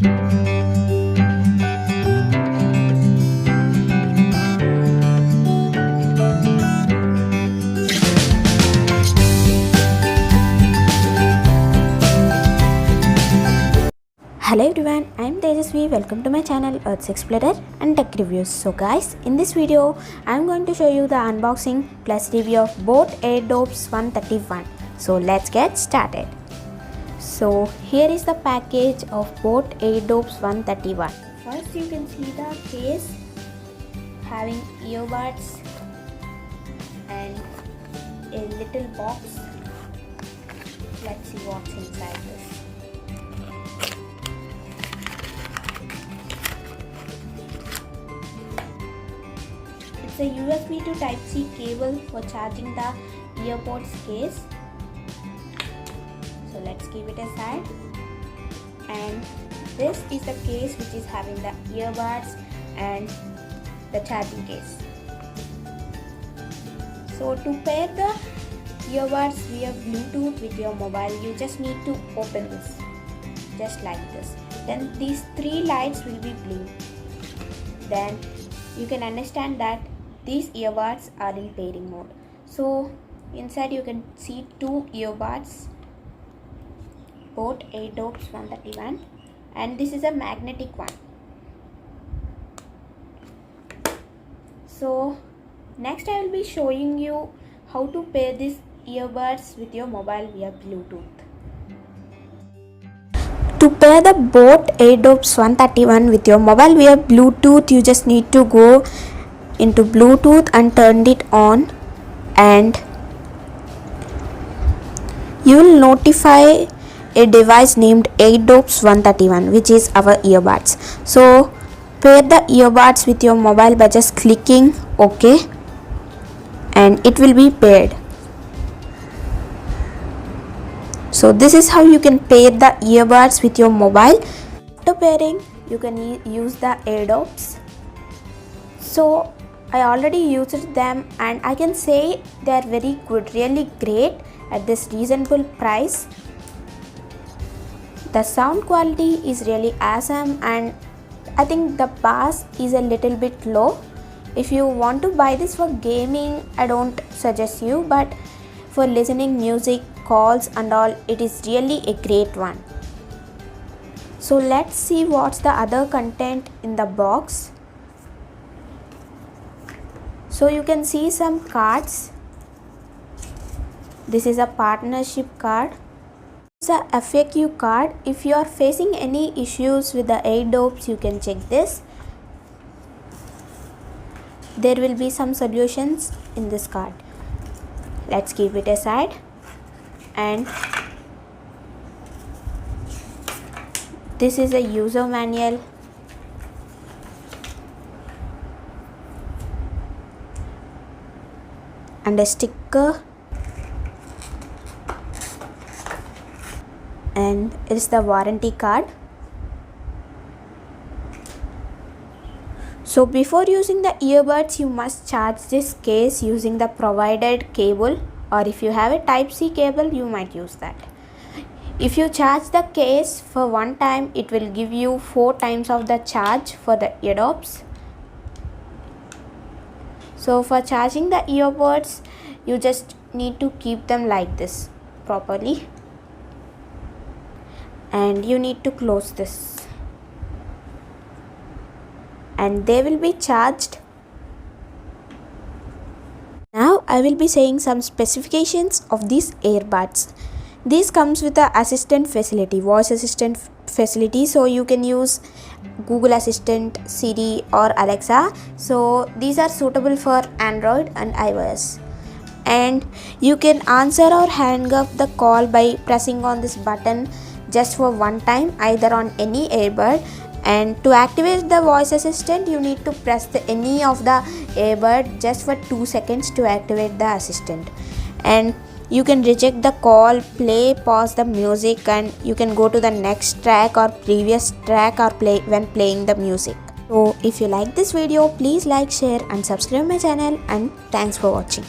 Hello everyone, I am Tejaswi. Welcome to my channel Earth Explorer and Tech Reviews. So guys, in this video I am going to show you the unboxing plus review of both Airdopes 131. So let's get started. So here is the package of both Airdopes 131. First you can see the case having earbuds and a little box. Let's see what's inside this. It's a USB to Type-C cable for charging the earpods case. So let's keep it aside. And this is the case which is having the earbuds and the charging case. So to pair the earbuds via Bluetooth with your mobile, you just need to open this, just like this. Then these three lights will be blue. Then you can understand that these earbuds are in pairing mode. So inside you can see two earbuds, both Airdopes 131, and this is a magnetic one. So next I will be showing you how to pair these earbuds with your mobile via Bluetooth. To pair the both Airdopes 131 with your mobile via Bluetooth, you just need to go into Bluetooth and turn it on, and you will notify a device named Airdopes 131, which is our earbuds. So pair the earbuds with your mobile by just clicking OK, and it will be paired. So this is how you can pair the earbuds with your mobile. After pairing, you can use the Airdopes. So I already used them and I can say they are very good, really great at this reasonable price. The sound quality is really awesome, and I think the bass is a little bit low. If you want to buy this for gaming, I don't suggest you, but for listening music, calls and all, it is really a great one. So let's see what's the other content in the box. So you can see some cards. This is a partnership card. It's a FAQ card. If you are facing any issues with the Airdopes, you can check this. There will be some solutions in this card. Let's keep it aside. And this is a user manual. And a sticker, and it's the warranty card. So before using the earbuds, you must charge this case using the provided cable, or if you have a Type-C cable, you might use that. If you charge the case for one time, it will give you 4 times of the charge for the Airdopes. So for charging the earbuds, you just need to keep them like this properly, and you need to close this, and they will be charged. Now I will be saying some specifications of these earbuds. This comes with the assistant facility, voice assistant facility, so you can use Google Assistant, Siri or Alexa. So these are suitable for Android and iOS, and you can answer or hang up the call by pressing on this button just for one time, either on any earbud. And to activate the voice assistant, you need to press any of the earbud just for 2 seconds to activate the assistant. And you can reject the call, play, pause the music, and you can go to the next track or previous track or play when playing the music. So if you like this video, please like, share and subscribe my channel, and thanks for watching.